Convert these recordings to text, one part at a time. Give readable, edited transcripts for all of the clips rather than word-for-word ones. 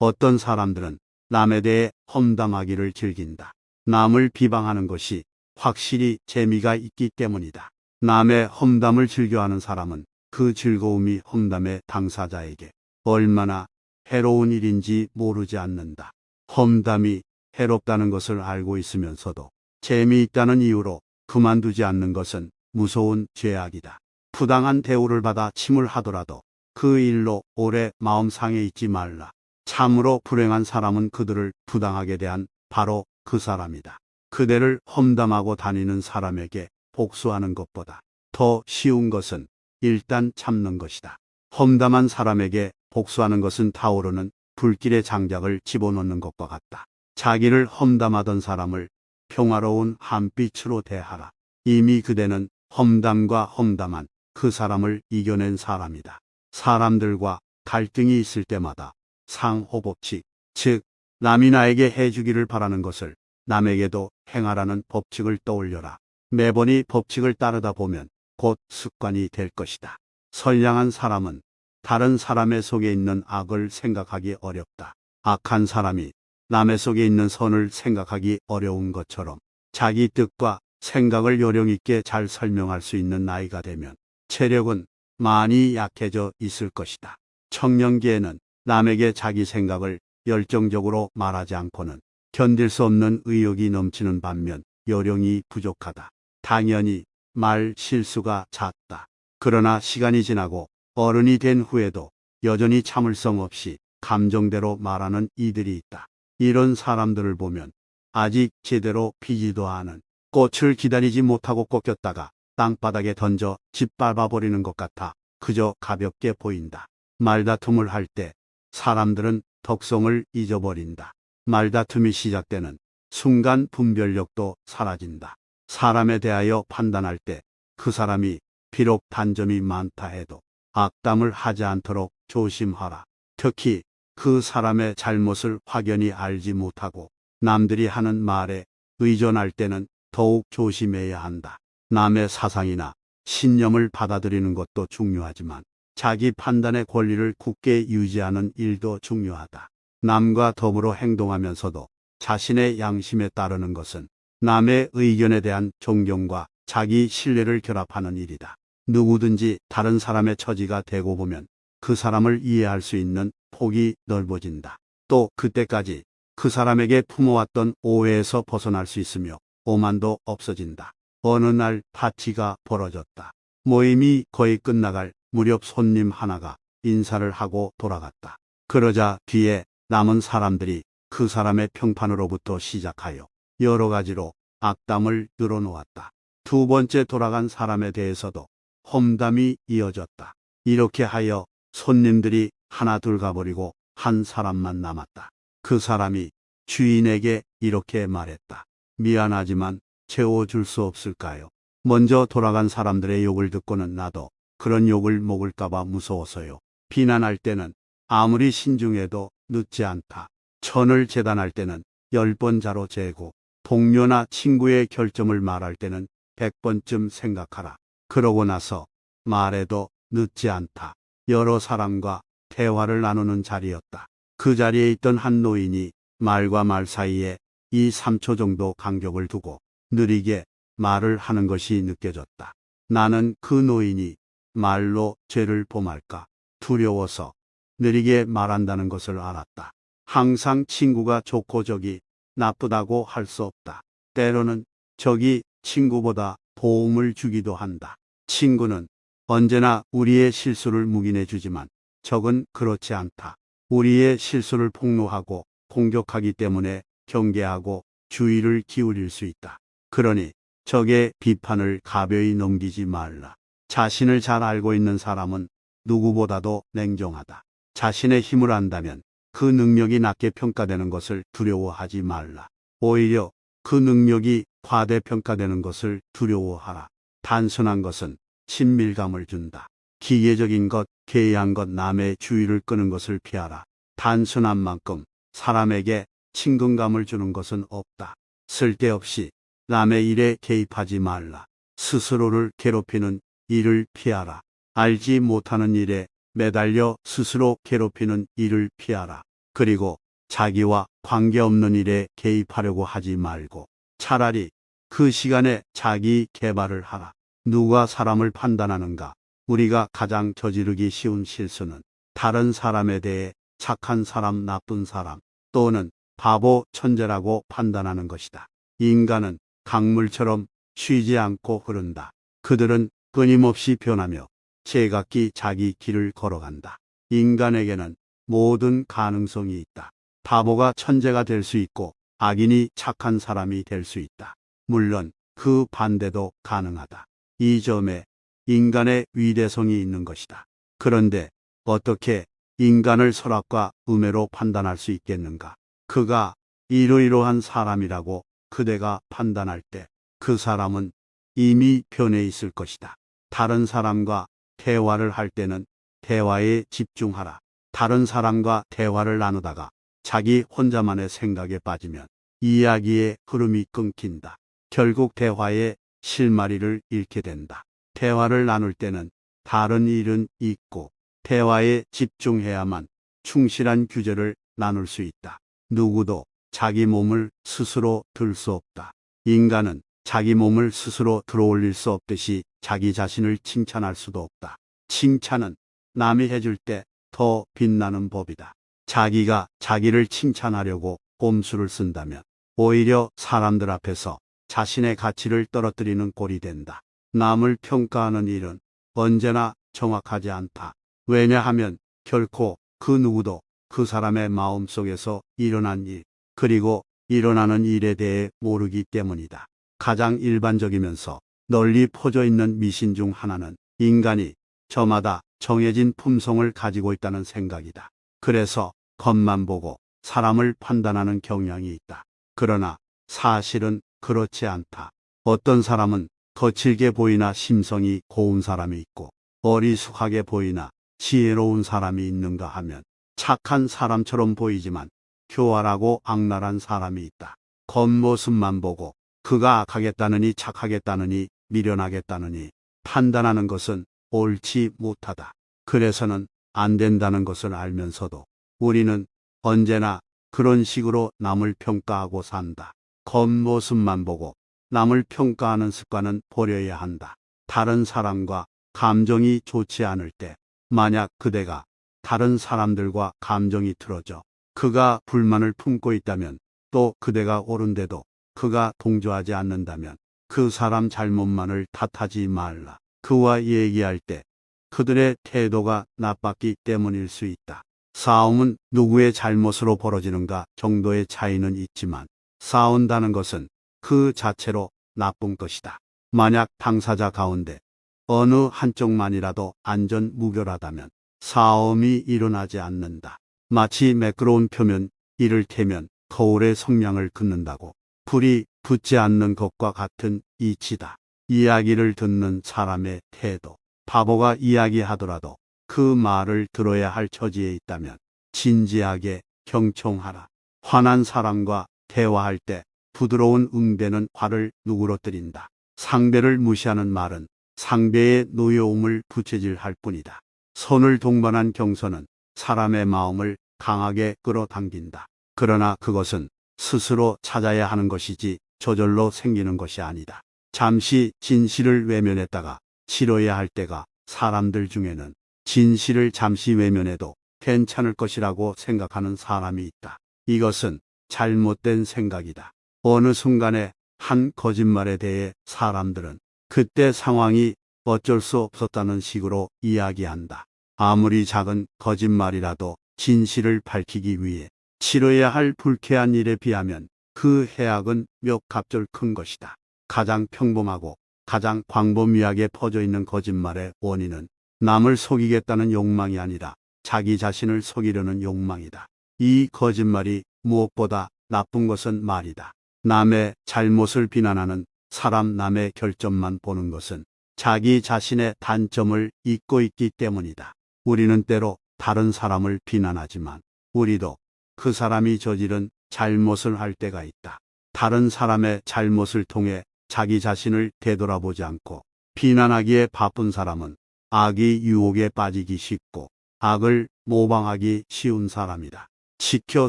어떤 사람들은 남에 대해 험담하기를 즐긴다. 남을 비방하는 것이 확실히 재미가 있기 때문이다. 남의 험담을 즐겨하는 사람은 그 즐거움이 험담의 당사자에게 얼마나 해로운 일인지 모르지 않는다. 험담이 해롭다는 것을 알고 있으면서도 재미있다는 이유로 그만두지 않는 것은 무서운 죄악이다. 부당한 대우를 받아 침울하더라도 그 일로 오래 마음 상해 있지 말라. 참으로 불행한 사람은 그들을 부당하게 대한 바로 그 사람이다. 그대를 험담하고 다니는 사람에게 복수하는 것보다 더 쉬운 것은 일단 참는 것이다. 험담한 사람에게 복수하는 것은 타오르는 불길의 장작을 집어넣는 것과 같다. 자기를 험담하던 사람을 평화로운 한빛으로 대하라. 이미 그대는 험담과 험담한 그 사람을 이겨낸 사람이다. 사람들과 갈등이 있을 때마다 상호법칙, 즉 남이 나에게 해주기를 바라는 것을 남에게도 행하라는 법칙을 떠올려라. 매번 이 법칙을 따르다 보면 곧 습관이 될 것이다. 선량한 사람은 다른 사람의 속에 있는 악을 생각하기 어렵다. 악한 사람이 남의 속에 있는 선을 생각하기 어려운 것처럼 자기 뜻과 생각을 요령 있게 잘 설명할 수 있는 나이가 되면 체력은 많이 약해져 있을 것이다. 청년기에는 남에게 자기 생각을 열정적으로 말하지 않고는 견딜 수 없는 의욕이 넘치는 반면 요령이 부족하다. 당연히 말 실수가 잦다. 그러나 시간이 지나고 어른이 된 후에도 여전히 참을성 없이 감정대로 말하는 이들이 있다. 이런 사람들을 보면 아직 제대로 피지도 않은 꽃을 기다리지 못하고 꺾였다가 땅바닥에 던져 짓밟아버리는 것 같아 그저 가볍게 보인다. 말다툼을 할 때 사람들은 덕성을 잊어버린다. 말다툼이 시작되는 순간 분별력도 사라진다. 사람에 대하여 판단할 때 그 사람이 비록 단점이 많다 해도 악담을 하지 않도록 조심하라. 특히 그 사람의 잘못을 확연히 알지 못하고 남들이 하는 말에 의존할 때는 더욱 조심해야 한다. 남의 사상이나 신념을 받아들이는 것도 중요하지만 자기 판단의 권리를 굳게 유지하는 일도 중요하다. 남과 더불어 행동하면서도 자신의 양심에 따르는 것은 남의 의견에 대한 존경과 자기 신뢰를 결합하는 일이다. 누구든지 다른 사람의 처지가 되고 보면 그 사람을 이해할 수 있는 폭이 넓어진다. 또 그때까지 그 사람에게 품어왔던 오해에서 벗어날 수 있으며 오만도 없어진다. 어느 날 파티가 벌어졌다. 모임이 거의 끝나갈 무렵 손님 하나가 인사를 하고 돌아갔다. 그러자 뒤에 남은 사람들이 그 사람의 평판으로부터 시작하여 여러 가지로 악담을 늘어놓았다. 두 번째 돌아간 사람에 대해서도 험담이 이어졌다. 이렇게 하여 손님들이 하나 둘 가버리고 한 사람만 남았다. 그 사람이 주인에게 이렇게 말했다. 미안하지만 채워줄 수 없을까요? 먼저 돌아간 사람들의 욕을 듣고는 나도 그런 욕을 먹을까봐 무서워서요. 비난할 때는 아무리 신중해도 늦지 않다. 천을 재단할 때는 10번 자로 재고 동료나 친구의 결점을 말할 때는 100번쯤 생각하라. 그러고 나서 말해도 늦지 않다. 여러 사람과 대화를 나누는 자리였다. 그 자리에 있던 한 노인이 말과 말 사이에 2, 3초 정도 간격을 두고 느리게 말을 하는 것이 느껴졌다. 나는 그 노인이 말로 죄를 범할까 두려워서 느리게 말한다는 것을 알았다. 항상 친구가 좋고 적이 나쁘다고 할 수 없다. 때로는 적이 친구보다 도움을 주기도 한다. 친구는 언제나 우리의 실수를 묵인해 주지만 적은 그렇지 않다. 우리의 실수를 폭로하고 공격하기 때문에 경계하고 주의를 기울일 수 있다. 그러니 적의 비판을 가벼이 넘기지 말라. 자신을 잘 알고 있는 사람은 누구보다도 냉정하다. 자신의 힘을 안다면 그 능력이 낮게 평가되는 것을 두려워하지 말라. 오히려 그 능력이 과대평가되는 것을 두려워하라. 단순한 것은 친밀감을 준다. 기계적인 것, 개의한 것, 남의 주의를 끄는 것을 피하라. 단순한 만큼 사람에게 친근감을 주는 것은 없다. 쓸데없이 남의 일에 개입하지 말라. 스스로를 괴롭히는 일을 피하라. 알지 못하는 일에 매달려 스스로 괴롭히는 일을 피하라. 그리고 자기와 관계없는 일에 개입하려고 하지 말고 차라리 그 시간에 자기 개발을 하라. 누가 사람을 판단하는가? 우리가 가장 저지르기 쉬운 실수는 다른 사람에 대해 착한 사람, 나쁜 사람 또는 바보, 천재라고 판단하는 것이다. 인간은 강물처럼 쉬지 않고 흐른다. 그들은 끊임없이 변하며 제각기 자기 길을 걸어간다. 인간에게는 모든 가능성이 있다. 바보가 천재가 될 수 있고 악인이 착한 사람이 될 수 있다. 물론 그 반대도 가능하다. 이 점에 인간의 위대성이 있는 것이다. 그런데 어떻게 인간을 선악과 음해로 판단할 수 있겠는가? 그가 이러이러한 사람이라고 그대가 판단할 때 그 사람은 이미 변해 있을 것이다. 다른 사람과 대화를 할 때는 대화에 집중하라. 다른 사람과 대화를 나누다가 자기 혼자만의 생각에 빠지면 이야기의 흐름이 끊긴다. 결국 대화의 실마리를 잃게 된다. 대화를 나눌 때는 다른 일은 잊고 대화에 집중해야만 충실한 규제를 나눌 수 있다. 누구도 자기 몸을 스스로 들 수 없다. 인간은 자기 몸을 스스로 들어올릴 수 없듯이 자기 자신을 칭찬할 수도 없다. 칭찬은 남이 해줄 때 더 빛나는 법이다. 자기가 자기를 칭찬하려고 꼼수를 쓴다면 오히려 사람들 앞에서 자신의 가치를 떨어뜨리는 꼴이 된다. 남을 평가하는 일은 언제나 정확하지 않다. 왜냐하면 결코 그 누구도 그 사람의 마음속에서 일어난 일, 그리고 일어나는 일에 대해 모르기 때문이다. 가장 일반적이면서 널리 퍼져 있는 미신 중 하나는 인간이 저마다 정해진 품성을 가지고 있다는 생각이다. 그래서 겉만 보고 사람을 판단하는 경향이 있다. 그러나 사실은 그렇지 않다. 어떤 사람은 거칠게 보이나 심성이 고운 사람이 있고 어리숙하게 보이나 지혜로운 사람이 있는가 하면 착한 사람처럼 보이지만 교활하고 악랄한 사람이 있다. 겉모습만 보고 그가 악하겠다느니 착하겠다느니 미련하겠다느니 판단하는 것은 옳지 못하다. 그래서는 안 된다는 것을 알면서도 우리는 언제나 그런 식으로 남을 평가하고 산다. 겉모습만 보고 남을 평가하는 습관은 버려야 한다. 다른 사람과 감정이 좋지 않을 때 만약 그대가 다른 사람들과 감정이 틀어져 그가 불만을 품고 있다면 또 그대가 옳은데도 그가 동조하지 않는다면 그 사람 잘못만을 탓하지 말라. 그와 얘기할 때 그들의 태도가 나빴기 때문일 수 있다. 싸움은 누구의 잘못으로 벌어지는가 정도의 차이는 있지만 싸운다는 것은 그 자체로 나쁜 것이다. 만약 당사자 가운데 어느 한쪽만이라도 안전무결하다면 싸움이 일어나지 않는다. 마치 매끄러운 표면 이를테면 거울의 성냥을 긋는다고 불이 붙지 않는 것과 같은 이치다. 이야기를 듣는 사람의 태도. 바보가 이야기하더라도 그 말을 들어야 할 처지에 있다면 진지하게 경청하라. 화난 사람과 대화할 때 부드러운 응대는 화를 누그러뜨린다. 상대를 무시하는 말은 상대의 노여움을 부채질할 뿐이다. 손을 동반한 경선은 사람의 마음을 강하게 끌어당긴다. 그러나 그것은 스스로 찾아야 하는 것이지 저절로 생기는 것이 아니다. 잠시 진실을 외면했다가 치러야 할 때가 사람들 중에는 진실을 잠시 외면해도 괜찮을 것이라고 생각하는 사람이 있다. 이것은 잘못된 생각이다. 어느 순간에 한 거짓말에 대해 사람들은 그때 상황이 어쩔 수 없었다는 식으로 이야기한다. 아무리 작은 거짓말이라도 진실을 밝히기 위해 치러야 할 불쾌한 일에 비하면 그 해악은 몇 갑절 큰 것이다. 가장 평범하고 가장 광범위하게 퍼져 있는 거짓말의 원인은 남을 속이겠다는 욕망이 아니라 자기 자신을 속이려는 욕망이다. 이 거짓말이 무엇보다 나쁜 것은 말이다. 남의 잘못을 비난하는 사람, 남의 결점만 보는 것은 자기 자신의 단점을 잊고 있기 때문이다. 우리는 때로 다른 사람을 비난하지만 우리도 그 사람이 저지른 잘못을 할 때가 있다. 다른 사람의 잘못을 통해 자기 자신을 되돌아보지 않고 비난하기에 바쁜 사람은 악의 유혹에 빠지기 쉽고 악을 모방하기 쉬운 사람이다. 지켜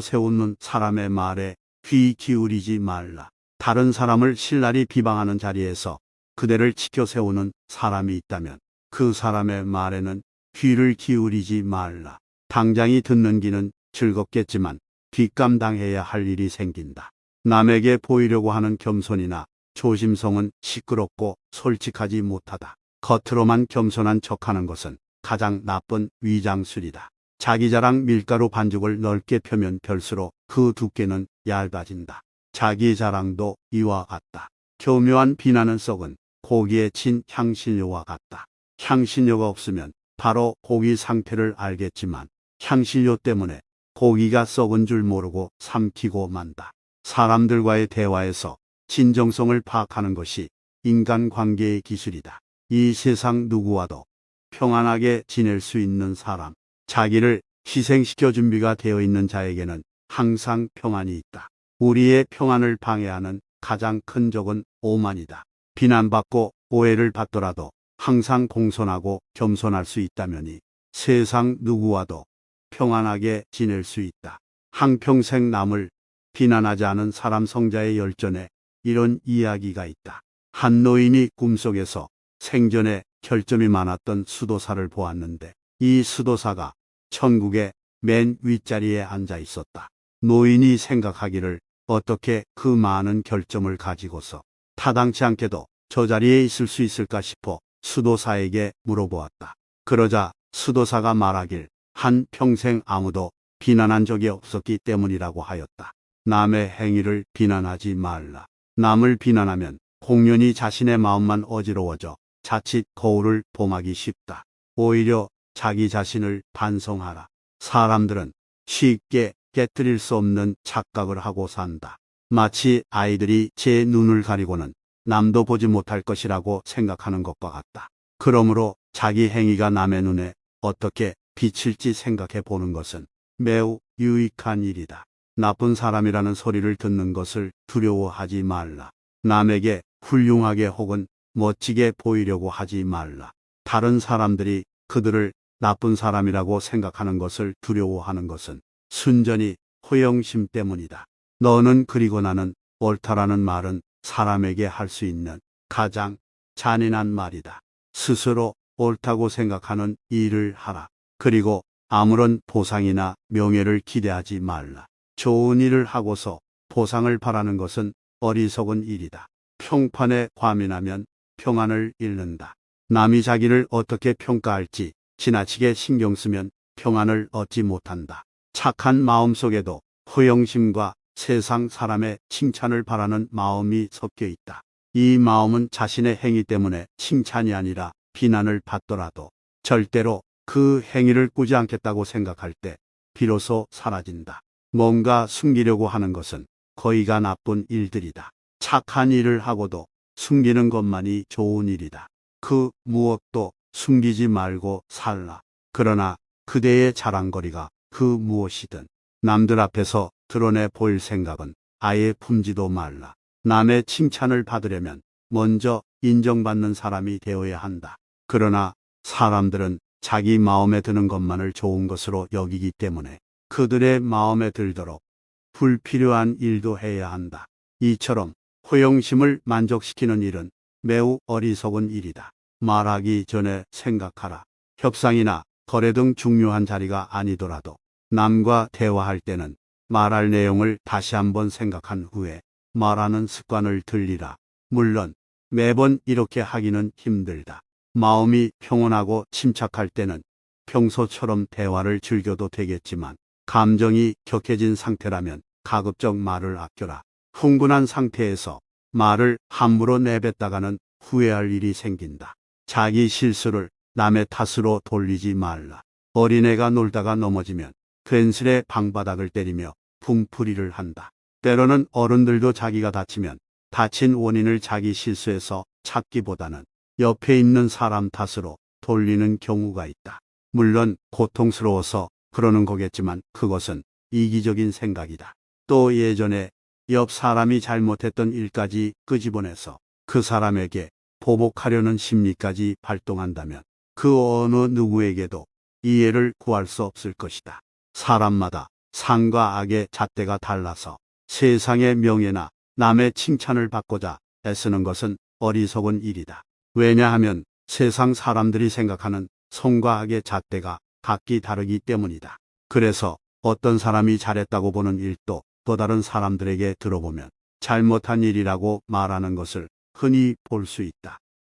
세우는 사람의 말에 귀 기울이지 말라. 다른 사람을 신랄히 비방하는 자리에서 그대를 지켜 세우는 사람이 있다면 그 사람의 말에는 귀를 기울이지 말라. 당장이 듣는 귀는 즐겁겠지만 뒷감당해야 할 일이 생긴다. 남에게 보이려고 하는 겸손이나 조심성은 시끄럽고 솔직하지 못하다. 겉으로만 겸손한 척하는 것은 가장 나쁜 위장술이다. 자기 자랑 밀가루 반죽을 넓게 펴면 펼수록 그 두께는 얇아진다. 자기 자랑도 이와 같다. 교묘한 비난은 썩은 고기에 친 향신료와 같다. 향신료가 없으면 바로 고기 상태를 알겠지만 향신료 때문에 고기가 썩은 줄 모르고 삼키고 만다. 사람들과의 대화에서 진정성을 파악하는 것이 인간관계의 기술이다. 이 세상 누구와도 평안하게 지낼 수 있는 사람, 자기를 희생시켜 준비가 되어 있는 자에게는 항상 평안이 있다. 우리의 평안을 방해하는 가장 큰 적은 오만이다. 비난받고 오해를 받더라도 항상 공손하고 겸손할 수 있다면이 세상 누구와도 평안하게 지낼 수 있다. 한평생 남을 비난하지 않은 사람 성자의 열전에 이런 이야기가 있다. 한 노인이 꿈속에서 생전에 결점이 많았던 수도사를 보았는데 이 수도사가 천국의 맨 윗자리에 앉아 있었다. 노인이 생각하기를 어떻게 그 많은 결점을 가지고서 타당치 않게도 저 자리에 있을 수 있을까 싶어 수도사에게 물어보았다. 그러자 수도사가 말하길 한평생 아무도 비난한 적이 없었기 때문이라고 하였다. 남의 행위를 비난하지 말라. 남을 비난하면 공연히 자신의 마음만 어지러워져 자칫 거울을 범하기 쉽다. 오히려 자기 자신을 반성하라. 사람들은 쉽게 깨뜨릴 수 없는 착각을 하고 산다. 마치 아이들이 제 눈을 가리고는 남도 보지 못할 것이라고 생각하는 것과 같다. 그러므로 자기 행위가 남의 눈에 어떻게 비칠지 생각해 보는 것은 매우 유익한 일이다. 나쁜 사람이라는 소리를 듣는 것을 두려워하지 말라. 남에게 훌륭하게 혹은 멋지게 보이려고 하지 말라. 다른 사람들이 그들을 나쁜 사람이라고 생각하는 것을 두려워하는 것은 순전히 호영심 때문이다. 너는 그리고 나는 옳다라는 말은 사람에게 할 수 있는 가장 잔인한 말이다. 스스로 옳다고 생각하는 일을 하라. 그리고 아무런 보상이나 명예를 기대하지 말라. 좋은 일을 하고서 보상을 바라는 것은 어리석은 일이다. 평판에 과민하면 평안을 잃는다. 남이 자기를 어떻게 평가할지 지나치게 신경 쓰면 평안을 얻지 못한다. 착한 마음 속에도 허영심과 세상 사람의 칭찬을 바라는 마음이 섞여 있다. 이 마음은 자신의 행위 때문에 칭찬이 아니라 비난을 받더라도 절대로 그 행위를 꾸지 않겠다고 생각할 때 비로소 사라진다. 뭔가 숨기려고 하는 것은 거의가 나쁜 일들이다. 착한 일을 하고도 숨기는 것만이 좋은 일이다. 그 무엇도 숨기지 말고 살라. 그러나 그대의 자랑거리가 그 무엇이든 남들 앞에서 드러내 보일 생각은 아예 품지도 말라. 남의 칭찬을 받으려면 먼저 인정받는 사람이 되어야 한다. 그러나 사람들은 자기 마음에 드는 것만을 좋은 것으로 여기기 때문에 그들의 마음에 들도록 불필요한 일도 해야 한다. 이처럼 호영심을 만족시키는 일은 매우 어리석은 일이다. 말하기 전에 생각하라. 협상이나 거래 등 중요한 자리가 아니더라도 남과 대화할 때는 말할 내용을 다시 한번 생각한 후에 말하는 습관을 들이라. 물론 매번 이렇게 하기는 힘들다. 마음이 평온하고 침착할 때는 평소처럼 대화를 즐겨도 되겠지만 감정이 격해진 상태라면 가급적 말을 아껴라. 흥분한 상태에서 말을 함부로 내뱉다가는 후회할 일이 생긴다. 자기 실수를 남의 탓으로 돌리지 말라. 어린애가 놀다가 넘어지면 괜스레 방바닥을 때리며 붕풀이를 한다. 때로는 어른들도 자기가 다치면 다친 원인을 자기 실수에서 찾기보다는 옆에 있는 사람 탓으로 돌리는 경우가 있다. 물론 고통스러워서 그러는 거겠지만 그것은 이기적인 생각이다. 또 예전에 옆 사람이 잘못했던 일까지 끄집어내서 그 사람에게 보복하려는 심리까지 발동한다면 그 어느 누구에게도 이해를 구할 수 없을 것이다. 사람마다 상과 악의 잣대가 달라서 세상의 명예나 남의 칭찬을 받고자 애쓰는 것은 어리석은 일이다. 왜냐하면 세상 사람들이 생각하는 선과 악의 잣대가 각기 다르기 때문이다. 그래서 어떤 사람이 잘했다고 보는 일도 또 다른 사람들에게 들어보면 잘못한 일이라고 말하는 것을 흔히 볼 수 있다.